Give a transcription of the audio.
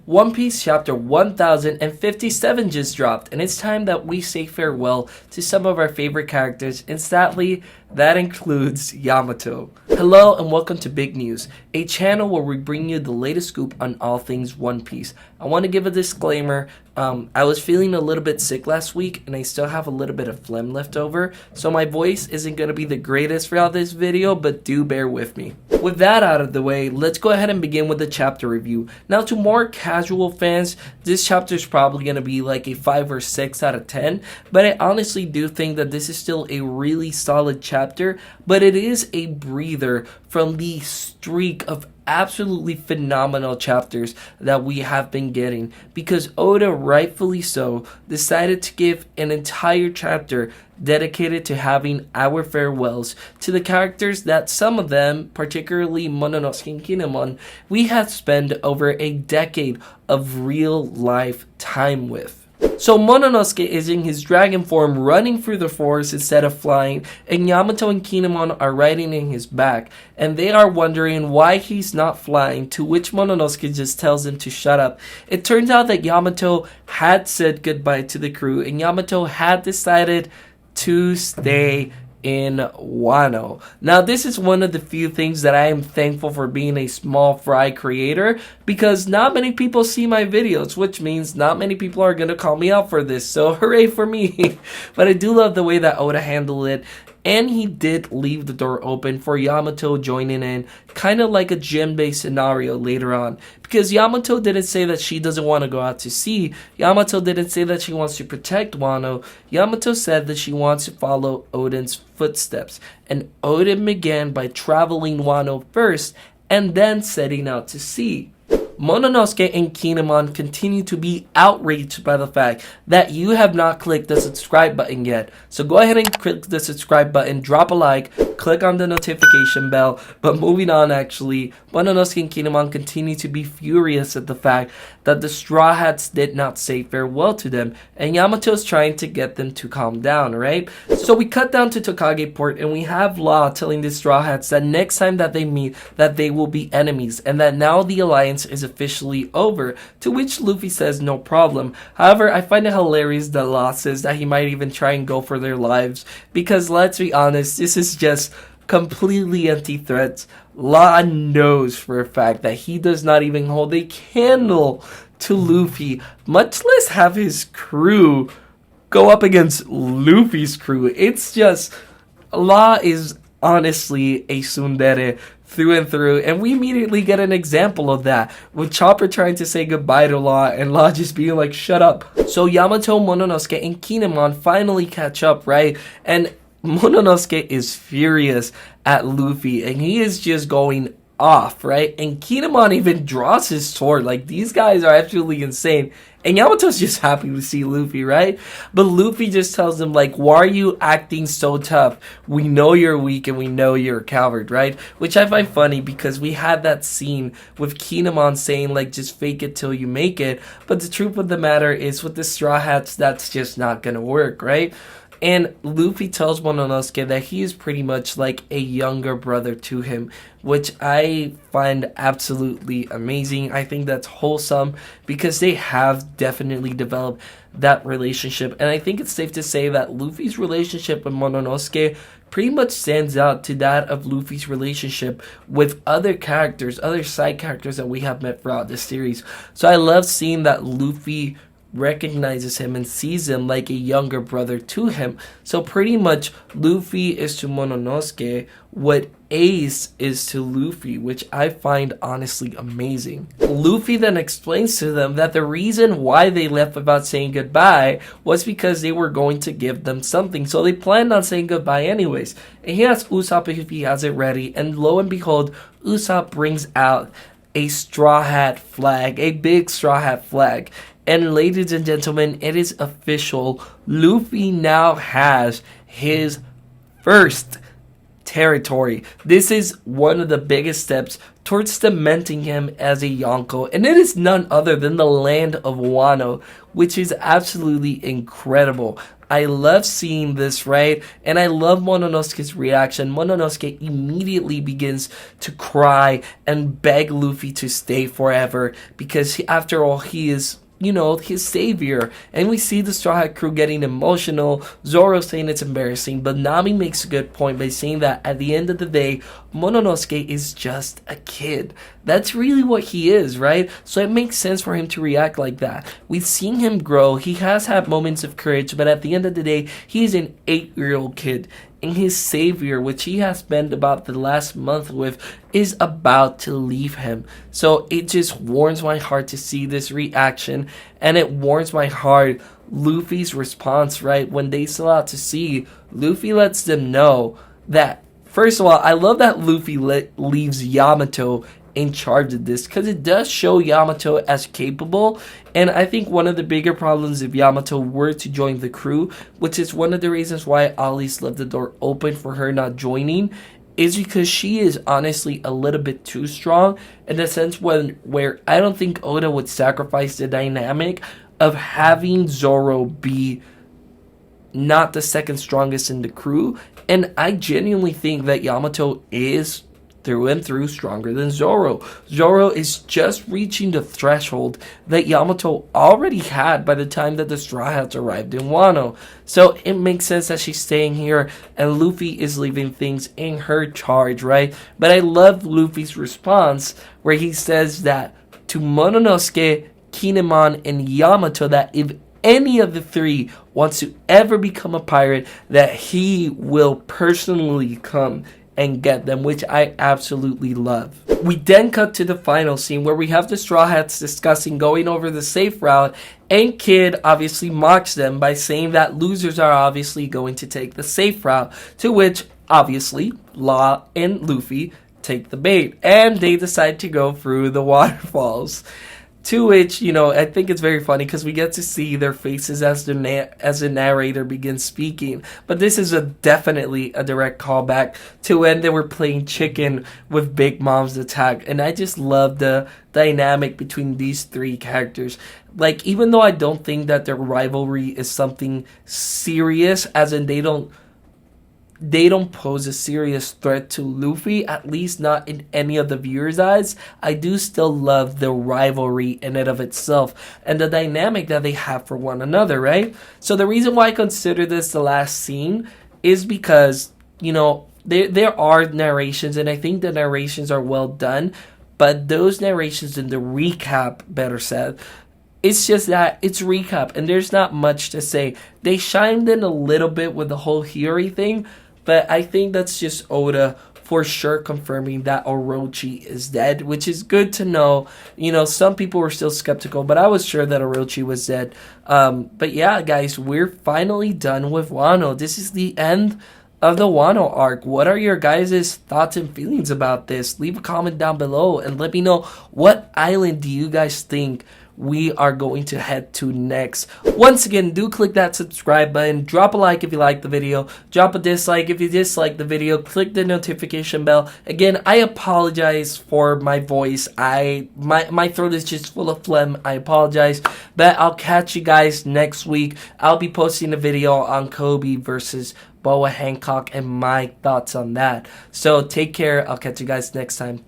One Piece chapter 1057 just dropped, and it's time that we say farewell to some of our favorite characters, and sadly, that includes Yamato. Hello and welcome to Big News, a channel where we bring you the latest scoop on all things One Piece. I want to give a disclaimer. I was feeling a little bit sick last week, and I still have a little bit of phlegm left over, so my voice isn't going to be the greatest throughout this video, but do bear with me. With that out of the way, let's go ahead and begin with the chapter review. Now, to more casual fans, this chapter is probably going to be like a 5 or 6 out of 10, but I honestly do think that this is still a really solid chapter, but it is a breather from the streak of absolutely phenomenal chapters that we have been getting, because Oda, rightfully so, decided to give an entire chapter dedicated to having our farewells to the characters that some of them, particularly Mononosuke and Kinemon, we have spent over a decade of real life time with. So Mononosuke is in his dragon form running through the forest instead of flying, and Yamato and Kinemon are riding in his back, and they are wondering why he's not flying, to which Mononosuke just tells him to shut up. It turns out that Yamato had said goodbye to the crew, and Yamato had decided to stay in Wano. Now, this is one of the few things that I am thankful for being a small fry creator, because not many people see my videos, which means not many people are going to call me out for this, so hooray for me. But I do love the way that Oda handled it, and he did leave the door open for Yamato joining in, kind of like a gym-based scenario later on. Because Yamato didn't say that she doesn't want to go out to sea. Yamato didn't say that she wants to protect Wano. Yamato said that she wants to follow Odin's footsteps. And Odin began by traveling Wano first, and then setting out to sea. Mononosuke and Kinemon continue to be outraged by the fact that you have not clicked the subscribe button yet. So go ahead and click the subscribe button, drop a like, click on the notification bell. But moving on, actually, Mononosuke and Kinemon continue to be furious at the fact that the Straw Hats did not say farewell to them, and Yamato is trying to get them to calm down, right? So we cut down to Tokage Port, and we have Law telling the Straw Hats that next time that they meet, that they will be enemies, and that now the alliance is officially over, to which Luffy says no problem. However, I find it hilarious that Law says that he might even try and go for their lives, because let's be honest, this is just completely empty threats. Law knows for a fact that he does not even hold a candle to Luffy, much less have his crew go up against Luffy's crew. It's just, Law is honestly a tsundere through and through, and we immediately get an example of that, with Chopper trying to say goodbye to Law, and Law just being like, shut up. So Yamato, Mononosuke, and Kinemon finally catch up, right? And Mononosuke is furious at Luffy, and he is just going off, right? And Kinemon even draws his sword. Like, these guys are absolutely insane. And Yamato's just happy to see Luffy, right? But Luffy just tells him, like, why are you acting so tough? We know you're weak and we know you're a coward, right? Which I find funny, because we had that scene with Kinemon saying, like, just fake it till you make it. But the truth of the matter is, with the Straw Hats, that's just not gonna work, right? And Luffy tells Mononosuke that he is pretty much like a younger brother to him, which I find absolutely amazing. I think that's wholesome, because they have definitely developed that relationship. And I think it's safe to say that Luffy's relationship with Mononosuke pretty much stands out to that of Luffy's relationship with other characters, other side characters that we have met throughout this series. So I love seeing that Luffy recognizes him and sees him like a younger brother to him. So pretty much Luffy is to Mononosuke what Ace is to Luffy, which I find honestly amazing. Luffy then explains to them that the reason why they left without saying goodbye was because they were going to give them something, so they planned on saying goodbye anyways. And he asks Usopp if he has it ready, and lo and behold, Usopp brings out a Straw Hat flag, a big Straw Hat flag. And ladies and gentlemen, it is official. Luffy now has his first territory. This is one of the biggest steps towards cementing him as a Yonko, and it is none other than the land of Wano, which is absolutely incredible. I love seeing this, right? And I love Mononosuke's reaction. Mononosuke immediately begins to cry and beg Luffy to stay forever because after all, he is, you know, his savior. And we see the Straw Hat crew getting emotional, Zoro saying it's embarrassing, but Nami makes a good point by saying that at the end of the day, Mononosuke is just a kid. That's really what he is, right? So it makes sense for him to react like that. We've seen him grow. He has had moments of courage, but at the end of the day, he's an 8-year-old kid. And his savior, which he has spent about the last month with, is about to leave him. So it just warms my heart to see this reaction. And it warms my heart, Luffy's response, right? When they sail out to sea, Luffy lets them know that, first of all, I love that Luffy leaves Yamato in charge of this because it does show Yamato as capable. And I think one of the bigger problems if Yamato were to join the crew, which is one of the reasons why I always left the door open for her not joining, is because she is honestly a little bit too strong in the sense where I don't think Oda would sacrifice the dynamic of having Zoro be not the second strongest in the crew. And I genuinely think that Yamato is through and through stronger than Zoro. Zoro is just reaching the threshold that Yamato already had by the time that the Straw Hats arrived in Wano. So it makes sense that she's staying here and Luffy is leaving things in her charge, right? But I love Luffy's response where he says that to Mononosuke, Kinemon, and Yamato that if any of the three wants to ever become a pirate, that he will personally come and get them, which I absolutely love. We then cut to the final scene where we have the Straw Hats discussing going over the safe route, and Kid obviously mocks them by saying that losers are obviously going to take the safe route, to which obviously Law and Luffy take the bait and they decide to go through the waterfalls. To which, you know, I think it's very funny because we get to see their faces as the narrator begins speaking. But this is definitely a direct callback to when they were playing chicken with Big Mom's attack. And I just love the dynamic between these three characters. Like, even though I don't think that their rivalry is something serious, as in they don't pose a serious threat to Luffy, at least not in any of the viewers' eyes, I do still love the rivalry in and of itself and the dynamic that they have for one another, right? So the reason why I consider this the last scene is because, you know, there are narrations, and I think the narrations are well done, but those narrations in the recap, better said, it's just that it's recap and there's not much to say. They chimed in a little bit with the whole Hiyori thing, but I think that's just Oda for sure confirming that Orochi is dead, which is good to know. You know, some people were still skeptical, but I was sure that Orochi was dead. But yeah, guys, we're finally done with Wano. This is the end of the Wano arc. What are your guys' thoughts and feelings about this? Leave a comment down below and let me know, what island do you guys think we are going to head to next. Once again, do click that subscribe button, drop a like if you like the video, drop a dislike if you dislike the video, click the notification bell. Again, I apologize for my voice. My throat is just full of phlegm. I apologize, but I'll catch you guys next week. I'll be posting a video on Kobe versus Boa Hancock and my thoughts on that. So take care. I'll catch you guys next time.